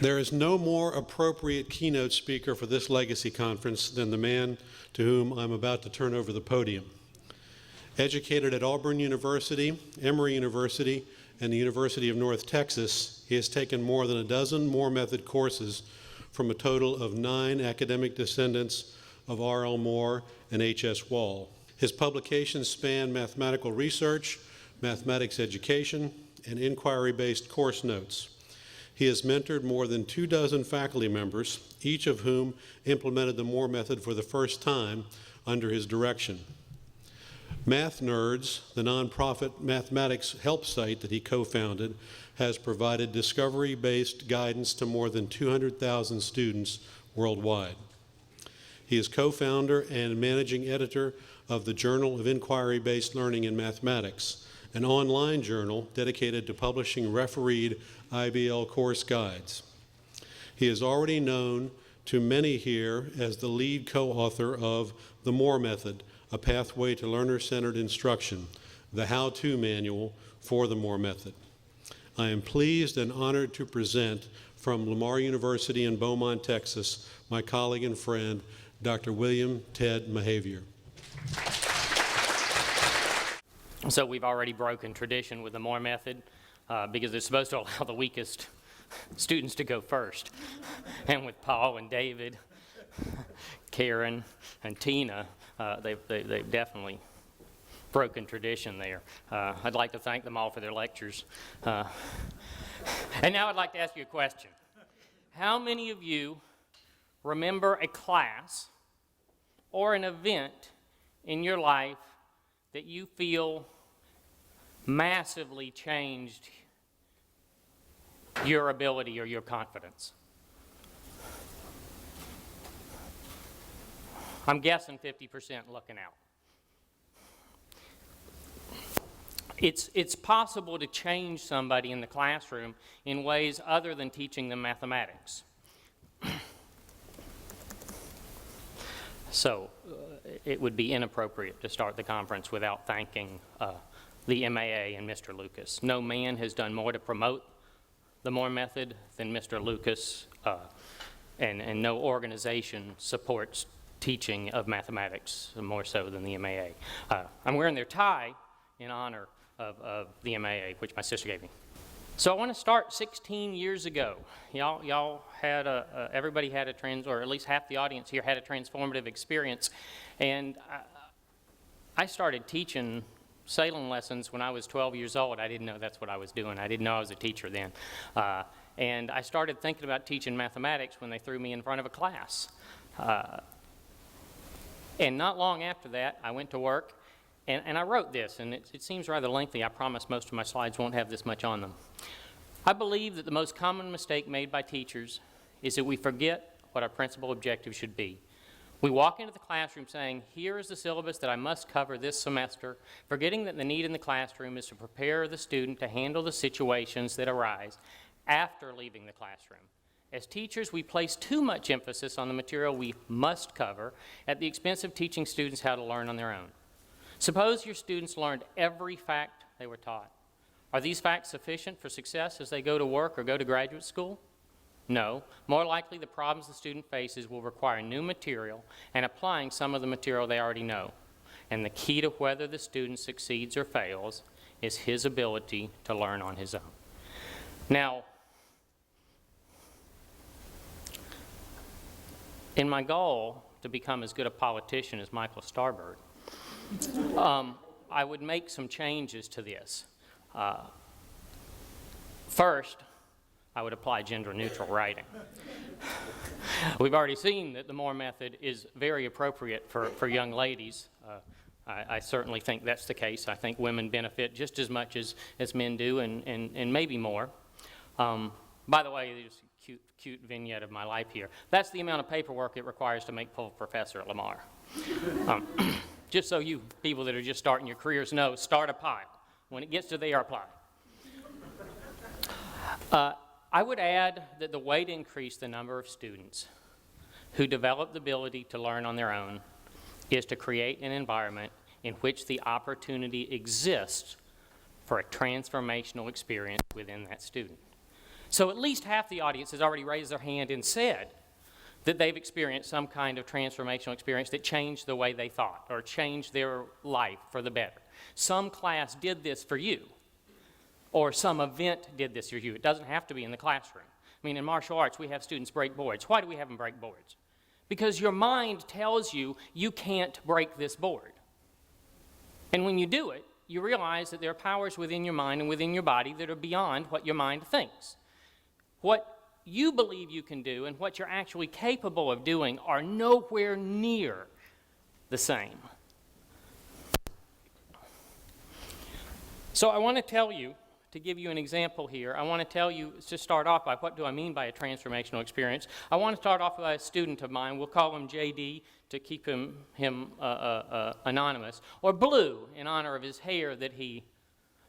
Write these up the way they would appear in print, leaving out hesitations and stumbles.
There is no more appropriate keynote speaker for this legacy conference than the man to whom I'm about to turn over the podium. Educated at Auburn University, Emory University, and the University of North Texas, he has taken more than a dozen Moore Method courses from a total of 9 academic descendants of R.L. Moore and H.S. Wall. His publications span mathematical research, mathematics education, and inquiry-based course notes. He has mentored more than 24 faculty members, each of whom implemented the Moore Method for the first time under his direction. Math Nerds, the nonprofit mathematics help site that he co-founded, has provided discovery-based guidance to more than 200,000 students worldwide. He is co-founder and managing editor of the Journal of Inquiry-Based Learning in Mathematics, an online journal dedicated to publishing refereed IBL course guides. He is already known to many here as the lead co-author of The Moore Method, A Pathway to Learner-Centered Instruction, the how-to manual for the Moore Method. I am pleased and honored to present from Lamar University in Beaumont, Texas, my colleague and friend, Dr. William Ted Mahavier. So we've already broken tradition with the Moore Method because they're supposed to allow the weakest students to go first. And with Paul and David, Karen and Tina, they've definitely broken tradition there. I'd like to thank them all for their lectures. And now I'd like to ask you a question. How many of you remember a class or an event in your life that you feel massively changed your ability or your confidence? I'm guessing 50% looking out. It's possible to change somebody in the classroom in ways other than teaching them mathematics. So it would be inappropriate to start the conference without thanking the MAA and Mr. Lucas. No man has done more to promote the Moore Method than Mr. Lucas, and no organization supports teaching of mathematics more so than the MAA. I'm wearing their tie in honor of the MAA, which my sister gave me. So I want to start 16 years ago. Y'all had everybody had a or at least half the audience here had a transformative experience. And I started teaching sailing lessons when I was 12 years old. I didn't know that's what I was doing. I didn't know I was a teacher then. And I started thinking about teaching mathematics when they threw me in front of a class. And not long after that, I went to work, and I wrote this, and it seems rather lengthy. I promise most of my slides won't have this much on them. I believe that the most common mistake made by teachers is that we forget what our principal objective should be. We walk into the classroom saying, here is the syllabus that I must cover this semester, forgetting that the need in the classroom is to prepare the student to handle the situations that arise after leaving the classroom. As teachers, we place too much emphasis on the material we must cover at the expense of teaching students how to learn on their own. Suppose your students learned every fact they were taught. Are these facts sufficient for success as they go to work or go to graduate school? No. More likely, the problems the student faces will require new material and applying some of the material they already know. And the key to whether the student succeeds or fails is his ability to learn on his own. Now, in my goal to become as good a politician as Michael Starbird, I would make some changes to this. First, I would apply gender-neutral writing. We've already seen that the Moore Method is very appropriate for young ladies. I certainly think that's the case. I think women benefit just as much as men do, and maybe more. By the way, there's a cute vignette of my life here. That's the amount of paperwork it requires to make full professor at Lamar. Just so you people that are just starting your careers know, start a pile. When it gets to there, apply. I would add that the way to increase the number of students who develop the ability to learn on their own is to create an environment in which the opportunity exists for a transformational experience within that student. So at least half the audience has already raised their hand and said that they've experienced some kind of transformational experience that changed the way they thought or changed their life for the better. Some class did this for you, or some event did this for you. It doesn't have to be in the classroom. I mean, in martial arts, we have students break boards. Why do we have them break boards? Because your mind tells you you can't break this board. And when you do it, you realize that there are powers within your mind and within your body that are beyond what your mind thinks. What you believe you can do and what you're actually capable of doing are nowhere near the same. So I want to tell you, to give you an example here, I want to tell you, to start off by what do I mean by a transformational experience. I want to start off with a student of mine. We'll call him JD to keep him anonymous, or Blue in honor of his hair that he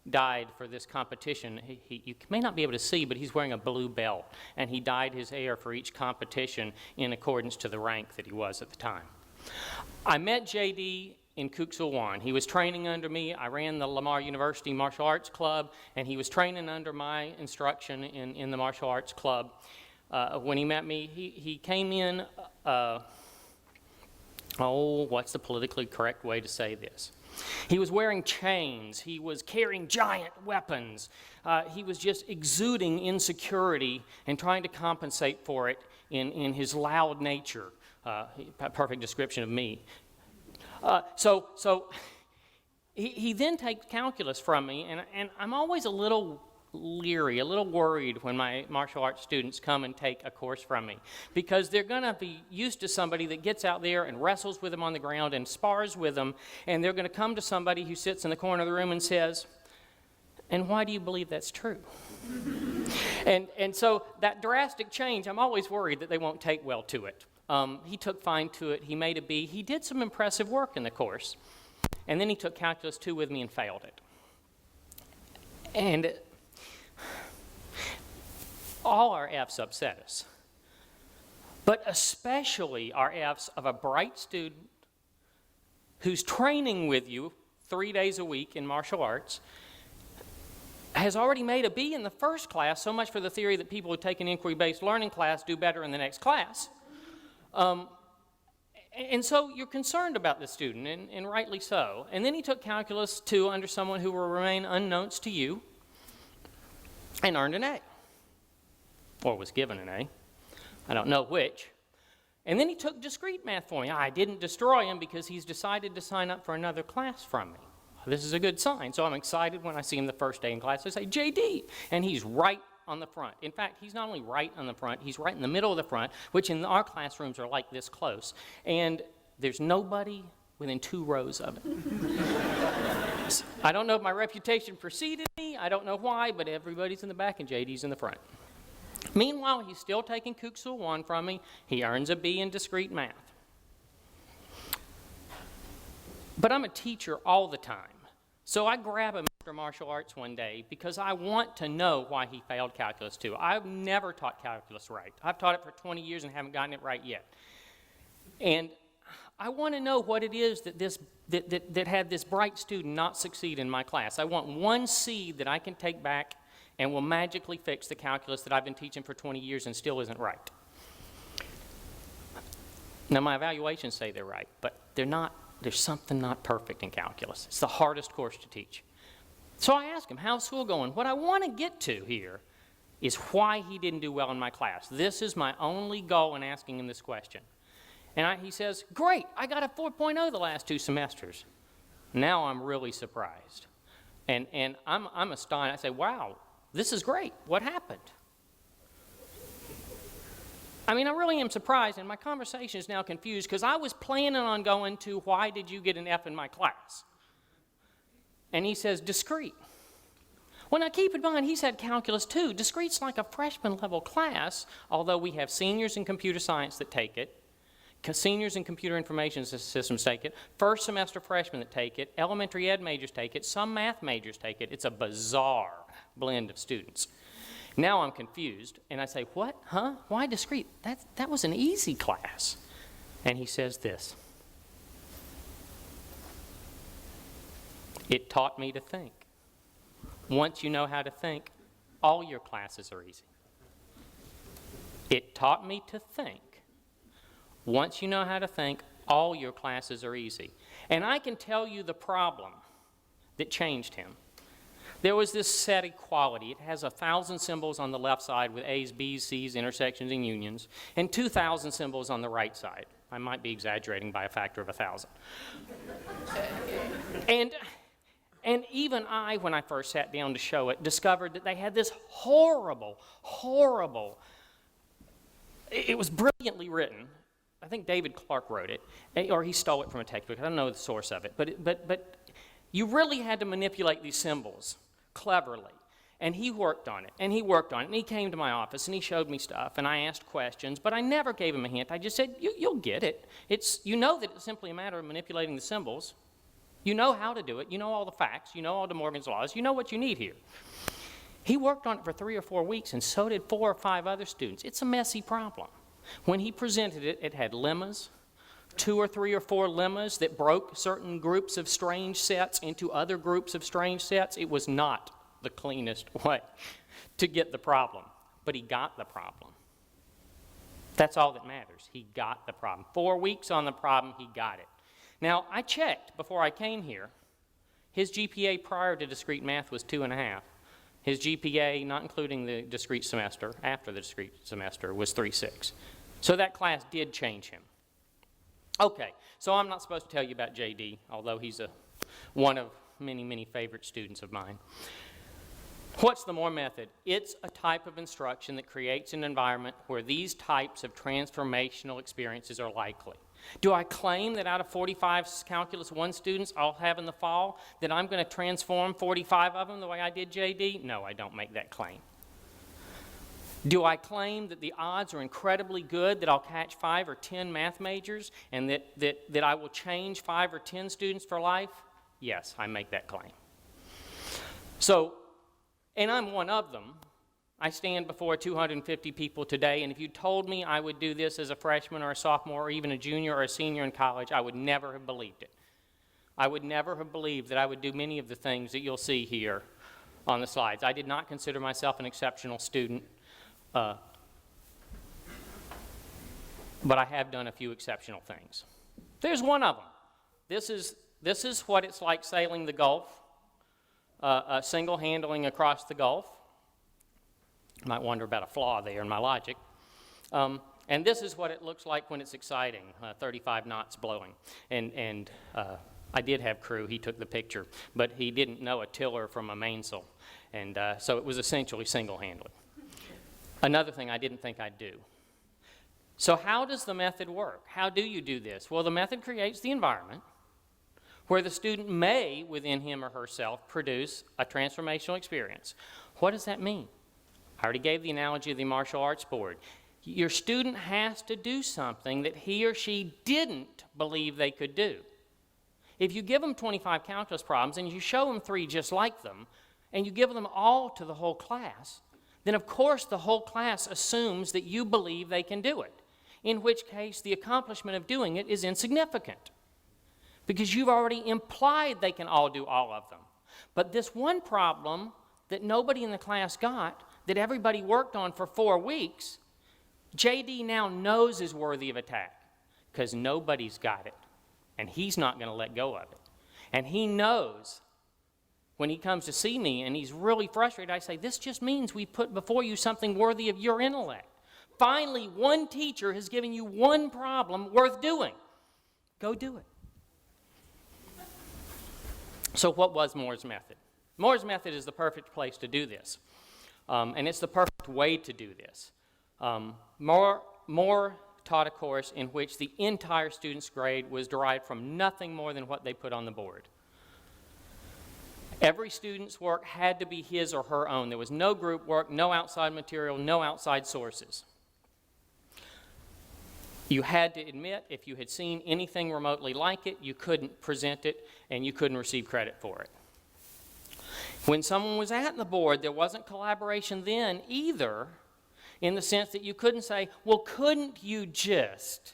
dyed for this competition. You may not be able to see, but he's wearing a blue belt, and he dyed his hair for each competition in accordance to the rank that he was at the time. I met JD in Kuk Sool. He was training under me. I ran the Lamar University Martial Arts Club, and he was training under my instruction in the Martial Arts Club. When he met me, he came in, what's the politically correct way to say this? He was wearing chains. He was carrying giant weapons. He was just exuding insecurity and trying to compensate for it in his loud nature. A perfect description of me. So he then takes calculus from me, and I'm always a little leery, a little worried when my martial arts students come and take a course from me, because they're going to be used to somebody that gets out there and wrestles with them on the ground and spars with them, and they're going to come to somebody who sits in the corner of the room and says, "And why do you believe that's true?" and so that drastic change, I'm always worried that they won't take well to it. He took fine to it. He made a B. He did some impressive work in the course. And then he took Calculus 2 with me and failed it. And all our F's upset us. But especially our F's of a bright student who's training with you 3 days a week in martial arts, has already made a B in the first class, so much for the theory that people who take an inquiry-based learning class do better in the next class. And so you're concerned about this student, and rightly so. And then he took Calculus 2 under someone who will remain unknowns to you and earned an A. Or was given an A. I don't know which. And then he took discrete math for me. I didn't destroy him because he's decided to sign up for another class from me. This is a good sign. So I'm excited when I see him the first day in class. I say, "JD," and he's right on the front. In fact, he's not only right on the front, he's right in the middle of the front, which in our classrooms are like this close. And there's nobody within 2 rows of it. I don't know if my reputation preceded me, I don't know why, but everybody's in the back and JD's in the front. Meanwhile, he's still taking Kuk Sool 1 from me. He earns a B in discrete math. But I'm a teacher all the time. So I grab him after martial arts one day because I want to know why he failed Calculus 2. I've never taught calculus right. I've taught it for 20 years and haven't gotten it right yet. And I want to know what it is that had this bright student not succeed in my class. I want one seed that I can take back and will magically fix the calculus that I've been teaching for 20 years and still isn't right. Now, my evaluations say they're right, but they're not. There's something not perfect in calculus. It's the hardest course to teach. So I asked him, "How's school going?" What I want to get to here is why he didn't do well in my class. This is my only goal in asking him this question. And he says, "Great, I got a 4.0 the last 2 semesters. Now I'm really surprised. And I'm astonished. I say, "Wow, this is great. What happened?" I mean, I really am surprised, and my conversation is now confused because I was planning on going to, "Why did you get an F in my class?" And he says, "Discrete." Well, now keep in mind, he's had Calculus 2. Discrete's like a freshman level class, although we have seniors in computer science that take it, seniors in computer information systems take it, first semester freshmen that take it, elementary ed majors take it, some math majors take it. It's a bizarre blend of students. Now I'm confused, and I say, "What? Huh? Why discrete? That was an easy class." And he says this: "It taught me to think. Once you know how to think, all your classes are easy." It taught me to think. Once you know how to think, all your classes are easy. And I can tell you the problem that changed him. There was this set equality. It has 1,000 symbols on the left side with A's, B's, C's, intersections, and unions, and 2,000 symbols on the right side. I might be exaggerating by a factor of 1,000. And even I, when I first sat down to show it, discovered that they had this horrible, it was brilliantly written. I think David Clark wrote it, or he stole it from a textbook. I don't know the source of it. But you really had to manipulate these symbols cleverly. And he worked on it, and he worked on it, and he came to my office, and he showed me stuff, and I asked questions, but I never gave him a hint. I just said, you'll get it. You know that it's simply a matter of manipulating the symbols. You know how to do it. You know all the facts. You know all De Morgan's laws. You know what you need here. He worked on it for 3 or 4 weeks, and so did 4 or 5 other students. It's a messy problem. When he presented it, it had lemmas, 2 or 3 or 4 lemmas that broke certain groups of strange sets into other groups of strange sets. It was not the cleanest way to get the problem, but he got the problem. That's all that matters. He got the problem. 4 weeks on the problem, he got it. Now, I checked before I came here. His GPA prior to discrete math was 2.5. His GPA, not including the discrete semester, after the discrete semester, was 3.6. So that class did change him. Okay, so I'm not supposed to tell you about JD, although he's one of many, many favorite students of mine. What's the MORE method? It's a type of instruction that creates an environment where these types of transformational experiences are likely. Do I claim that out of 45 Calculus 1 students I'll have in the fall, that I'm going to transform 45 of them the way I did JD? No, I don't make that claim. Do I claim that the odds are incredibly good that I'll catch 5 or 10 math majors and that I will change 5 or 10 students for life? Yes, I make that claim. So, and I'm one of them. I stand before 250 people today, and if you told me I would do this as a freshman or a sophomore or even a junior or a senior in college, I would never have believed it. I would never have believed that I would do many of the things that you'll see here on the slides. I did not consider myself an exceptional student, but I have done a few exceptional things. There's one of them. This is what it's like sailing the Gulf, single-handling across the Gulf. You might wonder about a flaw there in my logic. And this is what it looks like when it's exciting, 35 knots blowing. And I did have crew. He took the picture, but he didn't know a tiller from a mainsail. And so it was essentially single-handling. Another thing I didn't think I'd do. So how does the method work? How do you do this? Well, the method creates the environment where the student may, within him or herself, produce a transformational experience. What does that mean? I already gave the analogy of the martial arts board. Your student has to do something that he or she didn't believe they could do. If you give them 25 calculus problems and you show them 3 just like them, and you give them all to the whole class, then of course the whole class assumes that you believe they can do it, in which case the accomplishment of doing it is insignificant, because you've already implied they can all do all of them. But this one problem that nobody in the class got, that everybody worked on for 4 weeks, JD now knows is worthy of attack, because nobody's got it, and he's not going to let go of it. And he knows when he comes to see me and he's really frustrated, I say, this just means we put before you something worthy of your intellect. Finally, one teacher has given you one problem worth doing. Go do it. So what was Moore's method? Moore's method is the perfect place to do this. And it's the perfect way to do this. Moore taught a course in which the entire student's grade was derived from nothing more than what they put on the board. Every student's work had to be his or her own. There was no group work, no outside material, no outside sources. You had to admit if you had seen anything remotely like it, you couldn't present it and you couldn't receive credit for it. When someone was at the board, there wasn't collaboration then either, in the sense that you couldn't say, well, couldn't you just?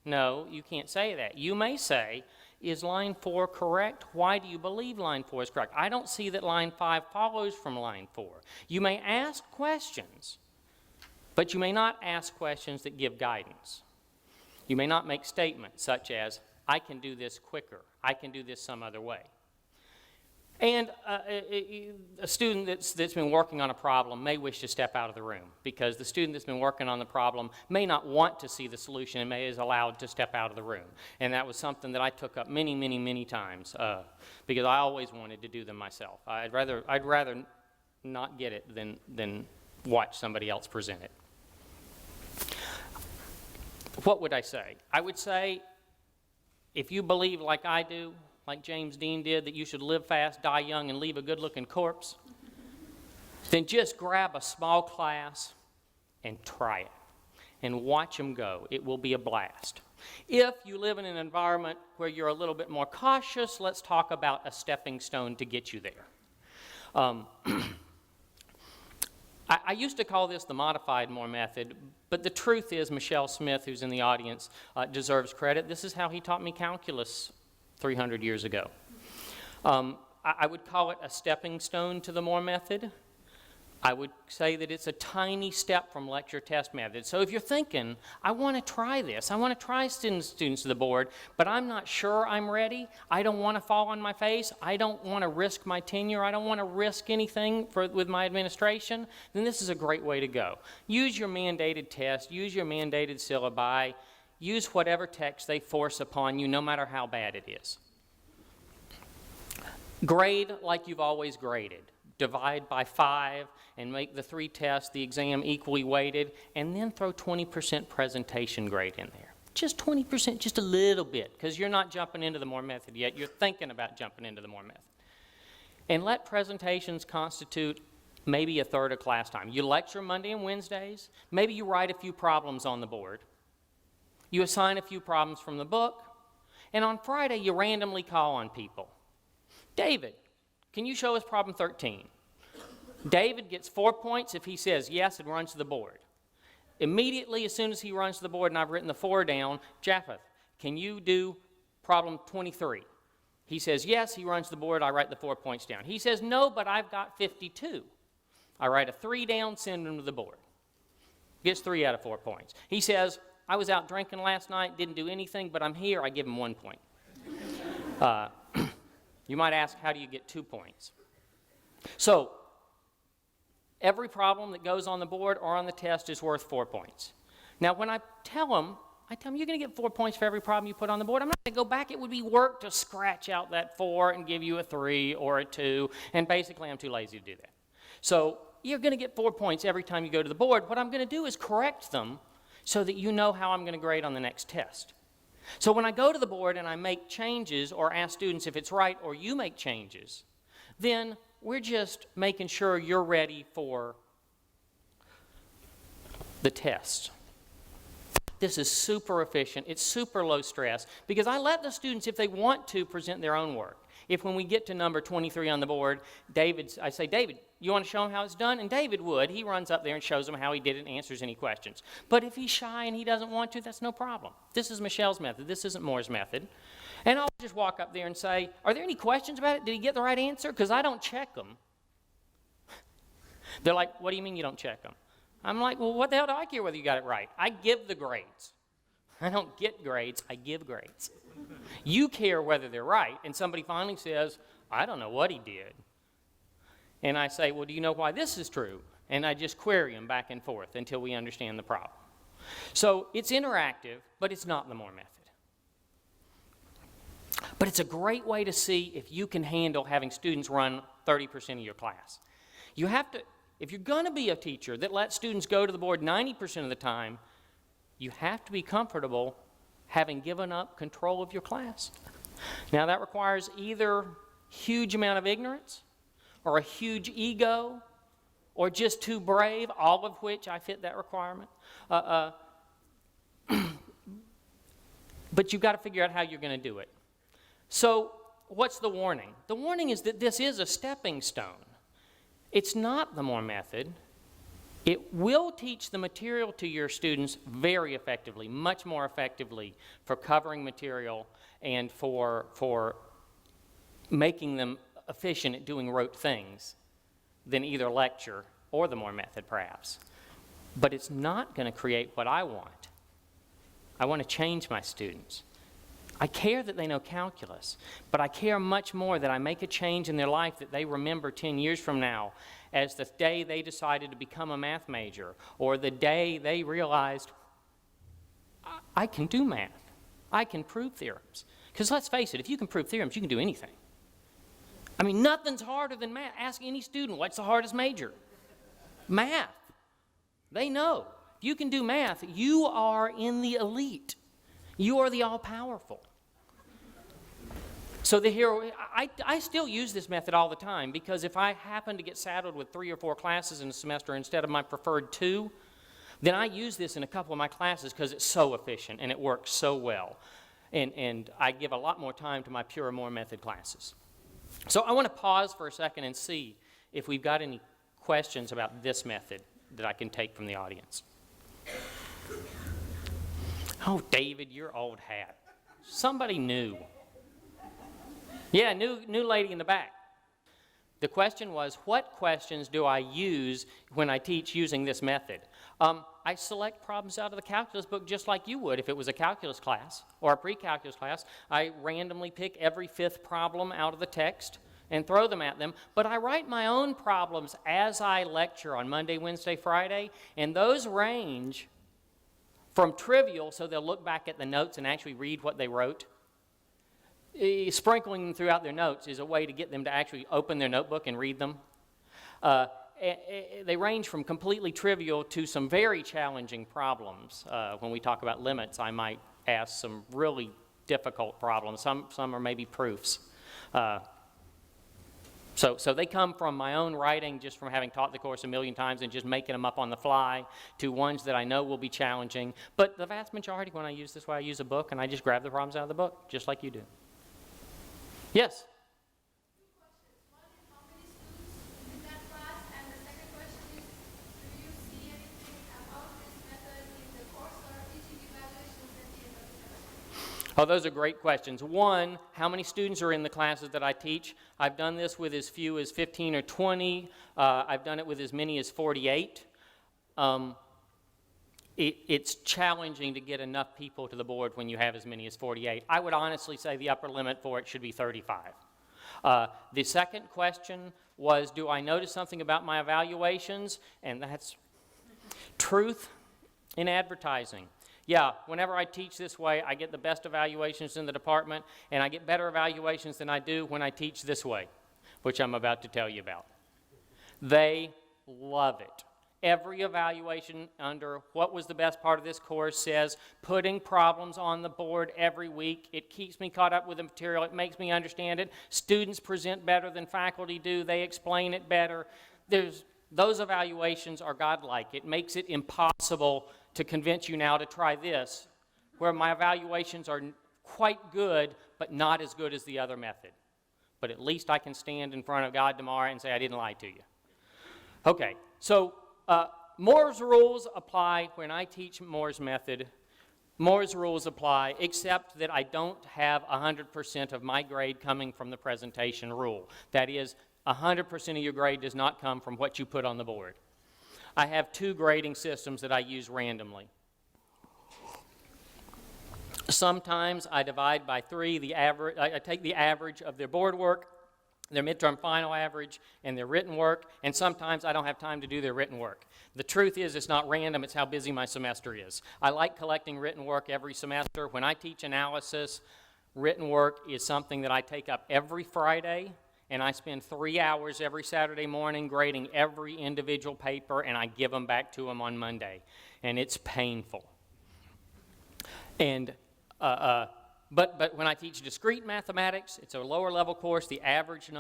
No, you can't say that. You may say, is line 4 correct? Why do you believe line 4 is correct? I don't see that line 5 follows from line 4. You may ask questions, But you may not ask questions that give guidance. You may not make statements such as, I can do this quicker, I can do this some other way. And a student that's been working on a problem may wish to step out of the room because the student that's been working on the problem may not want to see the solution and is allowed to step out of the room. And that was something that I took up many, many, many times because I always wanted to do them myself. I'd rather not get it than watch somebody else present it. What would I say? I would say, if you believe like I do, like James Dean did, that you should live fast, die young, and leave a good-looking corpse, then just grab a small class and try it and watch them go. It will be a blast. If you live in an environment where you're a little bit more cautious, let's talk about a stepping stone to get you there. I used to call this the modified Moore method, but the truth is Michelle Smith, who's in the audience, deserves credit. This is how he taught me calculus 300 years ago. I would call it a stepping stone to the Moore method. I would say that it's a tiny step from lecture test method. So if you're thinking, I want to try this, I want to try students to the board, but I'm not sure I'm ready, I don't want to fall on my face, I don't want to risk my tenure, I don't want to risk anything with my administration, then this is a great way to go. Use your mandated test, use your mandated syllabi, use whatever text they force upon you, no matter how bad it is. Grade like you've always graded. Divide by 5 and make the 3 tests, the exam, equally weighted, and then throw 20% presentation grade in there. Just 20%, just a little bit, because you're not jumping into the Moore method yet. You're thinking about jumping into the Moore method. And let presentations constitute maybe a third of class time. You lecture Monday and Wednesdays. Maybe you write a few problems on the board. You assign a few problems from the book. And on Friday, you randomly call on people. David, can you show us problem 13? David gets 4 points if he says yes and runs to the board. Immediately, as soon as he runs to the board and I've written the 4 down, Japheth, can you do problem 23? He says yes, he runs to the board, I write the 4 points down. He says no, but I've got 52. I write a 3 down, send him to the board. Gets 3 out of 4 points. He says, I was out drinking last night, didn't do anything, but I'm here, I give him 1 point. You might ask, how do you get 2 points? So, every problem that goes on the board or on the test is worth 4 points. Now, when I tell them, you're going to get 4 points for every problem you put on the board. I'm not going to go back. It would be work to scratch out that 4 and give you a 3 or a 2, and basically I'm too lazy to do that. So, you're going to get 4 points every time you go to the board. What I'm going to do is correct them so that you know how I'm going to grade on the next test. So when I go to the board and I make changes or ask students if it's right or you make changes, then we're just making sure you're ready for the test. This is super efficient. It's super low stress because I let the students, if they want to, present their own work. If when we get to number 23 on the board, I say, David, you want to show them how it's done? And David would. He runs up there and shows them how he did it and answers any questions. But if he's shy and he doesn't want to, that's no problem. This is Michelle's method. This isn't Moore's method. And I'll just walk up there and say, are there any questions about it? Did he get the right answer? Because I don't check them. They're like, what do you mean you don't check them? I'm like, well, what the hell do I care whether you got it right? I give the grades. I don't get grades. I give grades. You care whether they're right, and somebody finally says, I don't know what he did. And I say, well, do you know why this is true? And I just query them back and forth until we understand the problem. So it's interactive, but it's not the Moore method. But it's a great way to see if you can handle having students run 30% of your class. You have to, if you're going to be a teacher that lets students go to the board 90% of the time, you have to be comfortable having given up control of your class. Now that requires either huge amount of ignorance or a huge ego or just too brave, all of which I fit that requirement. But you've got to figure out how you're going to do it. So what's the warning? The warning is that this is a stepping stone. It's not the Moore method. It will teach the material to your students very effectively, much more effectively for covering material and for making them efficient at doing rote things than either lecture or the Moore method, perhaps. but it's not going to create what I want. I want to change my students. I care that they know calculus, but I care much more that I make a change in their life that they remember 10 years from now as the day they decided to become a math major, or the day they realized, I can do math. I can prove theorems. Because let's face it, if you can prove theorems, you can do anything. I mean, nothing's harder than math. Ask any student, what's the hardest major? Math. They know. If you can do math, you are in the elite. You are the all-powerful. So I still use this method all the time, because if I happen to get saddled with 3 or 4 classes in a semester instead of my preferred 2, then I use this in a couple of my classes because it's so efficient and it works so well. And I give a lot more time to my pure or more method classes. So I want to pause for a second and see if we've got any questions about this method that I can take from the audience. Oh, David, your old hat. Somebody new. Yeah, new lady in the back. The question was, what questions do I use when I teach using this method? I select problems out of the calculus book just like you would if it was a calculus class or a pre-calculus class. I randomly pick every 5th problem out of the text and throw them at them, but I write my own problems as I lecture on Monday, Wednesday, Friday, and those range from trivial, so they'll look back at the notes and actually read what they wrote. Sprinkling them throughout their notes is a way to get them to actually open their notebook and read them. They range from completely trivial to some very challenging problems. When we talk about limits, I might ask some really difficult problems. Some are maybe proofs. So they come from my own writing, just from having taught the course a million times and just making them up on the fly, to ones that I know will be challenging. But the vast majority, when I use this way, I use a book and I just grab the problems out of the book, just like you do. Yes? Two questions. One is, how many students in that class? And the second question is, do you see anything about this method in the course or teaching evaluations at the end of the semester? Oh, those are great questions. One, how many students are in the classes that I teach? I've done this with as few as 15 or 20. I've done it with as many as 48. It's challenging to get enough people to the board when you have as many as 48. I would honestly say the upper limit for it should be 35. The second question was, do I notice something about my evaluations? And that's truth in advertising. Yeah, whenever I teach this way, I get the best evaluations in the department, and I get better evaluations than I do when I teach this way, which I'm about to tell you about. They love it. Every evaluation under what was the best part of this course says putting problems on the board every week. It keeps me caught up with the material. It makes me understand it. Students present better than faculty do. They explain it better. Those evaluations are godlike. It makes it impossible to convince you now to try this, where my evaluations are quite good, but not as good as the other method. But at least I can stand in front of God tomorrow and say I didn't lie to you. Okay, so Moore's rules apply when I teach Moore's method. Moore's rules apply, except that I don't have 100% of my grade coming from the presentation rule. That is, 100% of your grade does not come from what you put on the board. I have 2 grading systems that I use randomly. Sometimes I divide by 3 I take the average of their board work, their midterm final average, and their written work, and sometimes I don't have time to do their written work. The truth is, it's not random, it's how busy my semester is. I like collecting written work every semester. When I teach analysis, written work is something that I take up every Friday, and I spend 3 hours every Saturday morning grading every individual paper, and I give them back to them on Monday, and it's painful. And But when I teach discrete mathematics, it's a lower level course. The average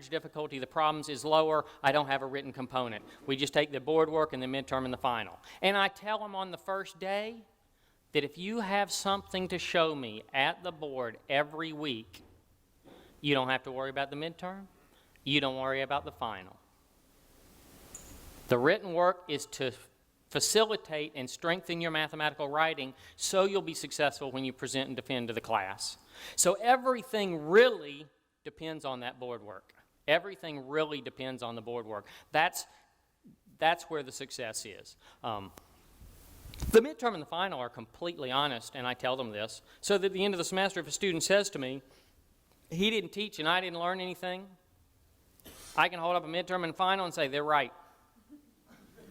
difficulty of the problems is lower. I don't have a written component. We just take the board work and the midterm and the final. And I tell them on the first day that if you have something to show me at the board every week, you don't have to worry about the midterm. You don't worry about the final. The written work is to facilitate and strengthen your mathematical writing so you'll be successful when you present and defend to the class. So everything really depends on that board work. Everything really depends on the board work. That's that's where the success is. The midterm and the final are completely honest, and I tell them this, so that at the end of the semester, if a student says to me, he didn't teach and I didn't learn anything, I can hold up a midterm and final and say, they're right.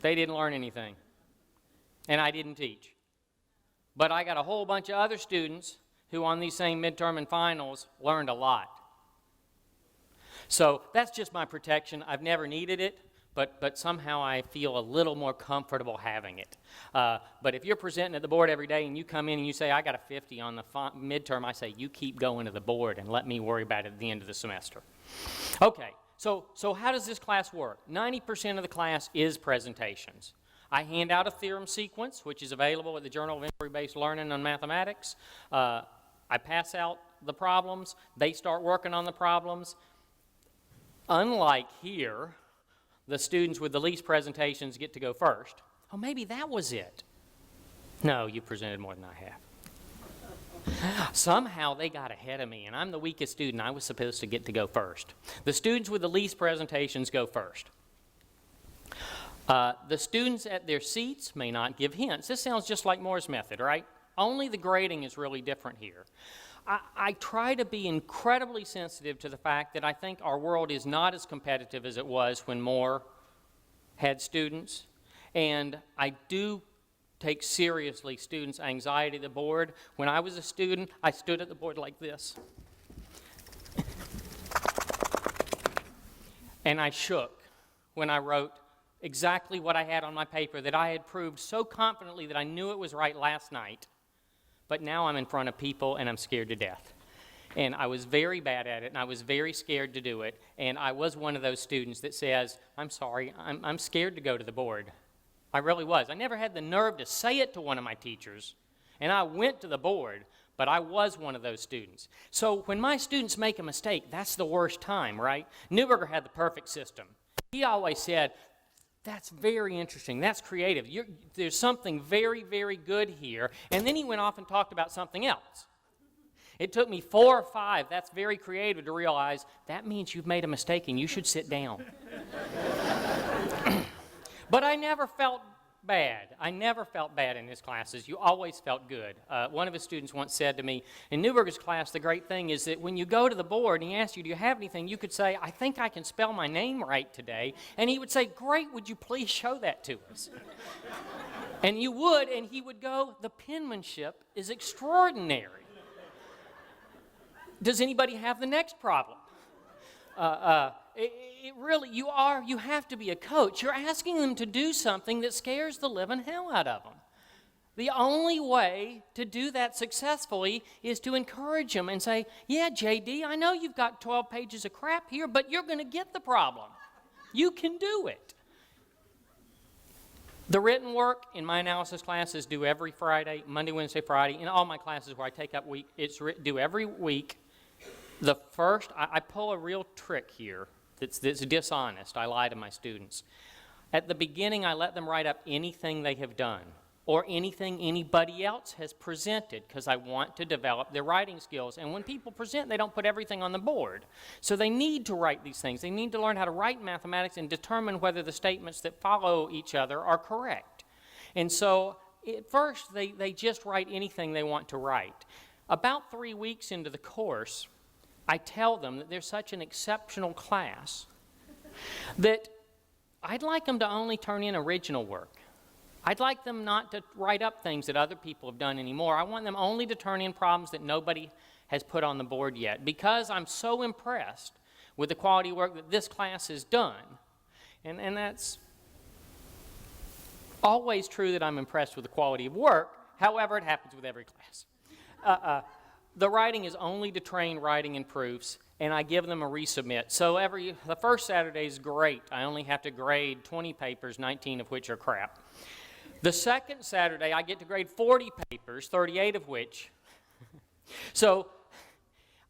They didn't learn anything, and I didn't teach. But I got a whole bunch of other students who on these same midterm and finals learned a lot. So that's just my protection. I've never needed it, but somehow I feel a little more comfortable having it. But if you're presenting at the board every day and you come in and you say, I got a 50 on the midterm, I say, you keep going to the board and let me worry about it at the end of the semester. Okay, so how does this class work? 90% of the class is presentations. I hand out a theorem sequence, which is available at the Journal of Inquiry-Based Learning on Mathematics. I pass out the problems. They start working on the problems. Unlike here, the students with the least presentations get to go first. Oh, maybe that was it. No, you presented more than I have. Somehow they got ahead of me, and I'm the weakest student. I was supposed to get to go first. The students with the least presentations go first. The students at their seats may not give hints. This sounds just like Moore's method, right? Only the grading is really different here. I try to be incredibly sensitive to the fact that I think our world is not as competitive as it was when Moore had students. And I do take seriously students' anxiety at the board. When I was a student, I stood at the board like this. And I shook when I wrote exactly what I had on my paper that I had proved so confidently that I knew it was right last night. But now I'm in front of people and I'm scared to death. And I was very bad at it and I was very scared to do it. And I was one of those students that says, I'm sorry, I'm scared to go to the board. I really was. I never had the nerve to say it to one of my teachers. And I went to the board, but I was one of those students. So when my students make a mistake, that's the worst time, right? Neuberger had the perfect system. He always said, that's very interesting. That's creative. There's something very, very good here. And then he went off and talked about something else. It took me 4 or 5, that's very creative, to realize that means you've made a mistake and you should sit down. But I never felt bad. I never felt bad in his classes. You always felt good. One of his students once said to me, in Neuberger's class, the great thing is that when you go to the board and he asks you, do you have anything, you could say, I think I can spell my name right today. And he would say, great, would you please show that to us? And you would, and he would go, the penmanship is extraordinary. Does anybody have the next problem? It really, you have to be a coach. You're asking them to do something that scares the living hell out of them. The only way to do that successfully is to encourage them and say, yeah, JD, I know you've got 12 pages of crap here, but you're going to get the problem. You can do it. The written work in my analysis class is due every Friday, Monday, Wednesday, Friday. In all my classes where I take up week, it's due every week. The first, I pull a real trick here that's dishonest. I lie to my students. At the beginning, I let them write up anything they have done or anything anybody else has presented because I want to develop their writing skills. And when people present, they don't put everything on the board. So they need to write these things. They need to learn how to write mathematics and determine whether the statements that follow each other are correct. And so at first, they just write anything they want to write. About 3 weeks into the course, I tell them that they're such an exceptional class that I'd like them to only turn in original work. I'd like them not to write up things that other people have done anymore. I want them only to turn in problems that nobody has put on the board yet because I'm so impressed with the quality of work that this class has done. And that's always true that I'm impressed with the quality of work. However, it happens with every class. The writing is only to train writing and proofs, and I give them a resubmit. So the first Saturday is great. I only have to grade 20 papers, 19 of which are crap. The second Saturday, I get to grade 40 papers, 38 of which. So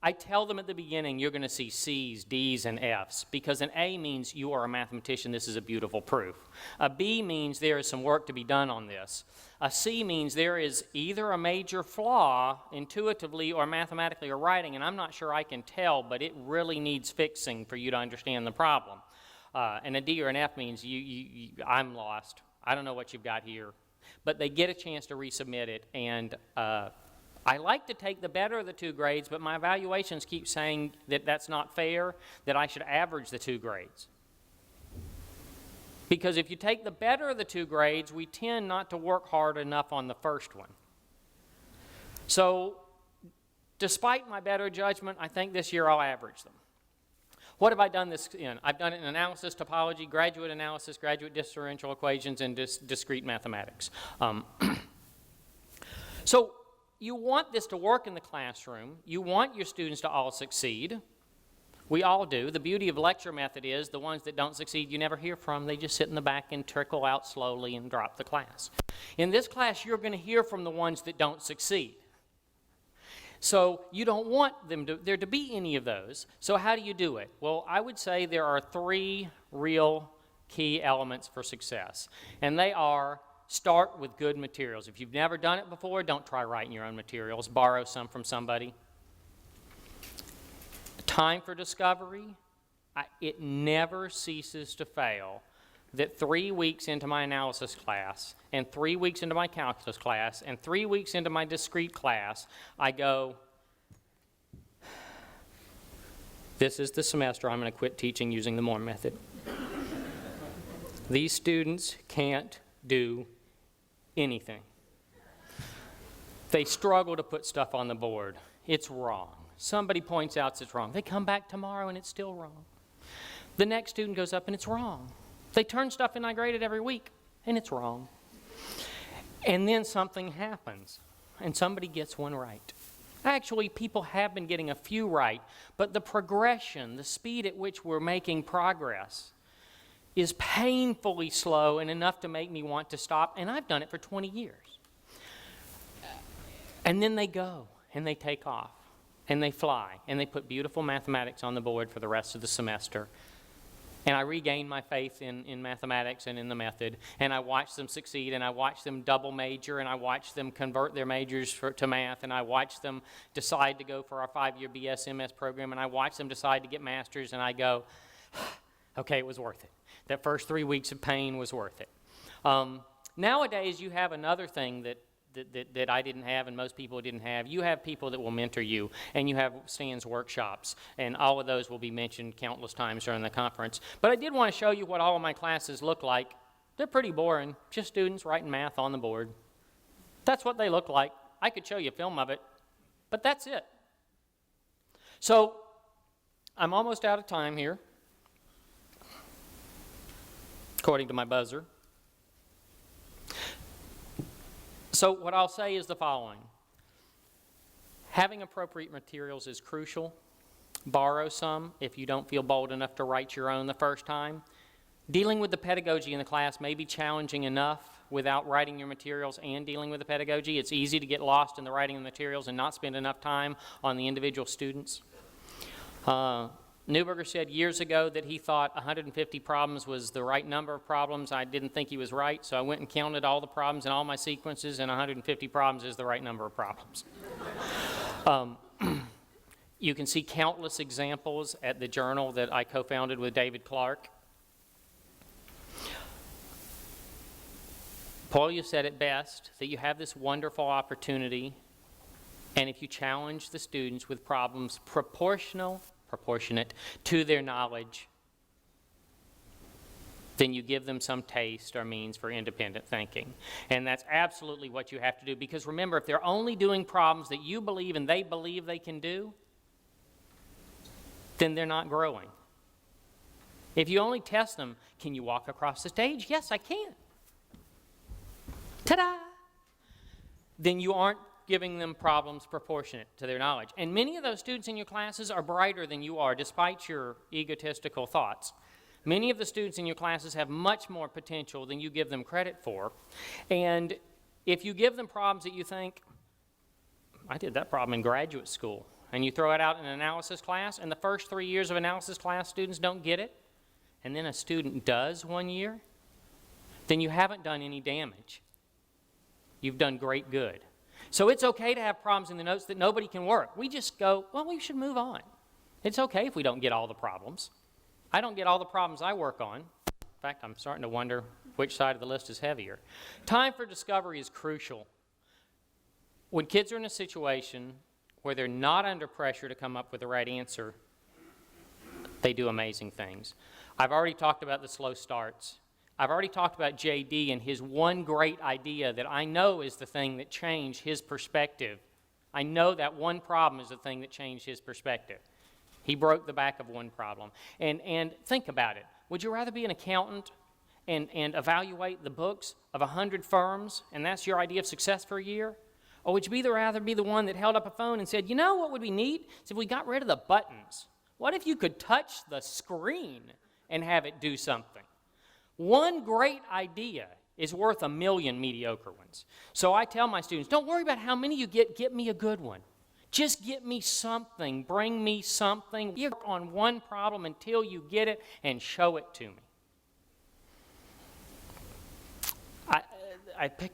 I tell them at the beginning, you're going to see C's, D's, and F's, because an A means you are a mathematician, this is a beautiful proof. A B means there is some work to be done on this. A C means there is either a major flaw intuitively or mathematically or writing, and I'm not sure I can tell, but it really needs fixing for you to understand the problem. And a D or an F means I'm lost. I don't know what you've got here. But they get a chance to resubmit it, and I like to take the better of the 2 grades, but my evaluations keep saying that that's not fair, that I should average the 2 grades. Because if you take the better of the 2 grades, we tend not to work hard enough on the first one. So, despite my better judgment, I think this year I'll average them. What have I done this in? I've done it in analysis, topology, graduate analysis, graduate differential equations, and discrete mathematics. So you want this to work in the classroom. You want your students to all succeed. We all do. The beauty of lecture method is the ones that don't succeed you never hear from. They just sit in the back and trickle out slowly and drop the class. In this class, you're going to hear from the ones that don't succeed. So you don't want there to be any of those. So how do you do it? Well, I would say there are 3 real key elements for success. And they are: start with good materials. If you've never done it before, don't try writing your own materials. Borrow some from somebody. Time for discovery. It never ceases to fail that 3 weeks into my analysis class, and 3 weeks into my calculus class, and 3 weeks into my discrete class, I go, this is the semester I'm going to quit teaching using the Moore method. These students can't do anything. They struggle to put stuff on the board. It's wrong. Somebody points out it's wrong. They come back tomorrow and it's still wrong. The next student goes up and it's wrong. They turn stuff in, I grade it every week, and it's wrong. And then something happens, and somebody gets one right. Actually, people have been getting a few right, but the progression, the speed at which we're making progress is painfully slow and enough to make me want to stop, and I've done it for 20 years. And then they go, and they take off, and they fly, and they put beautiful mathematics on the board for the rest of the semester. And I regain my faith in mathematics and in the method, and I watch them succeed, and I watch them double major, and I watch them convert their majors to math, and I watch them decide to go for our 5-year BS/MS program, and I watch them decide to get masters, and I go, okay, it was worth it. That first 3 weeks of pain was worth it. Nowadays, you have another thing that I didn't have and most people didn't have. You have people that will mentor you, and you have Stan's workshops, and all of those will be mentioned countless times during the conference. But I did want to show you what all of my classes look like. They're pretty boring, just students writing math on the board. That's what they look like. I could show you a film of it, but that's it. So I'm almost out of time here, according to my buzzer. So what I'll say is the following. Having appropriate materials is crucial. Borrow some if you don't feel bold enough to write your own the first time. Dealing with the pedagogy in the class may be challenging enough without writing your materials and dealing with the pedagogy. It's easy to get lost in the writing of the materials and not spend enough time on the individual students. Neuberger said years ago that he thought 150 problems was the right number of problems. I didn't think he was right, so I went and counted all the problems in all my sequences, and 150 problems is the right number of problems. You can see countless examples at the journal that I co-founded with David Clark. Paul, said it best, that you have this wonderful opportunity, and if you challenge the students with problems proportionate to their knowledge, then you give them some taste or means for independent thinking. And that's absolutely what you have to do, because remember, if they're only doing problems that you believe and they believe they can do, then they're not growing. If you only test them, can you walk across the stage? Yes, I can. Ta-da! Then you aren't giving them problems proportionate to their knowledge. And many of those students in your classes are brighter than you are, despite your egotistical thoughts. Many of the students in your classes have much more potential than you give them credit for. And if you give them problems that you think, I did that problem in graduate school, and you throw it out in an analysis class, and the first 3 years of analysis class students don't get it, and then a student does 1 year, then you haven't done any damage. You've done great good. So it's okay to have problems in the notes that nobody can work. We just go, well, we should move on. It's okay if we don't get all the problems. I don't get all the problems I work on. In fact, I'm starting to wonder which side of the list is heavier. Time for discovery is crucial. When kids are in a situation where they're not under pressure to come up with the right answer, they do amazing things. I've already talked about the slow starts. I've already talked about J.D. and his one great idea that I know is the thing that changed his perspective. I know that one problem is the thing that changed his perspective. He broke the back of one problem. And think about it. Would you rather be an accountant and evaluate the books of 100 firms, and that's your idea of success for a year? Or would you rather be the one that held up a phone and said, you know what would be neat? Is if we got rid of the buttons. What if you could touch the screen and have it do something? One great idea is worth 1,000,000 mediocre ones. So I tell my students, don't worry about how many you get me a good one. Just get me something, bring me something. You work on one problem until you get it and show it to me.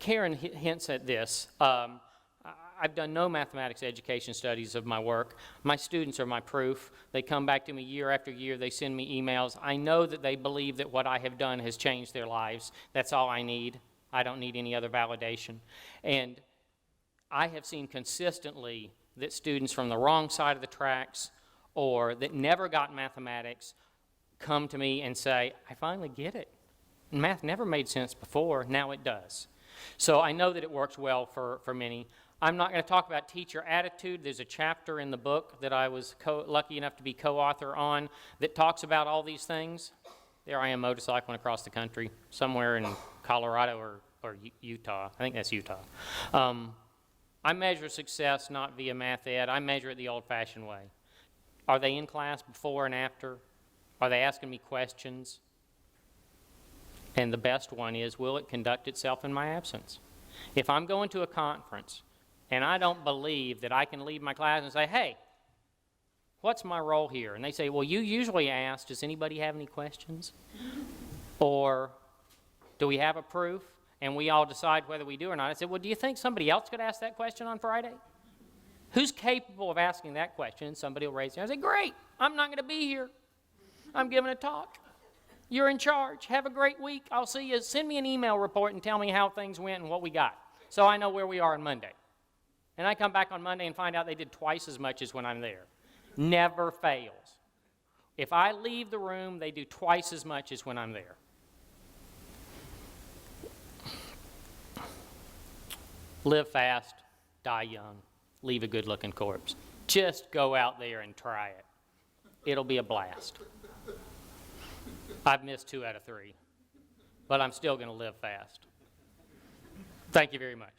Karen hints at this. I've done no mathematics education studies of my work. My students are my proof. They come back to me year after year. They send me emails. I know that they believe that what I have done has changed their lives. That's all I need. I don't need any other validation. And I have seen consistently that students from the wrong side of the tracks or that never got mathematics come to me and say, I finally get it. Math never made sense before. Now it does. So I know that it works well for many. I'm not going to talk about teacher attitude. There's a chapter in the book that I was lucky enough to be co-author on that talks about all these things. There I am motorcycling across the country, somewhere in Colorado or Utah. I think that's Utah. I measure success not via math ed. I measure it the old-fashioned way. Are they in class before and after? Are they asking me questions? And the best one is, will it conduct itself in my absence? If I'm going to a conference and I don't believe that I can leave my class and say, hey, what's my role here? And they say, well, you usually ask, does anybody have any questions? Or do we have a proof? And we all decide whether we do or not. I said, well, do you think somebody else could ask that question on Friday? Who's capable of asking that question? And somebody will raise their hand and say, great, I'm not going to be here. I'm giving a talk. You're in charge. Have a great week. I'll see you. Send me an email report and tell me how things went and what we got, so I know where we are on Monday. And I come back on Monday and find out they did twice as much as when I'm there. Never fails. If I leave the room, they do twice as much as when I'm there. Live fast, die young, leave a good-looking corpse. Just go out there and try it. It'll be a blast. I've missed 2 out of 3, but I'm still going to live fast. Thank you very much.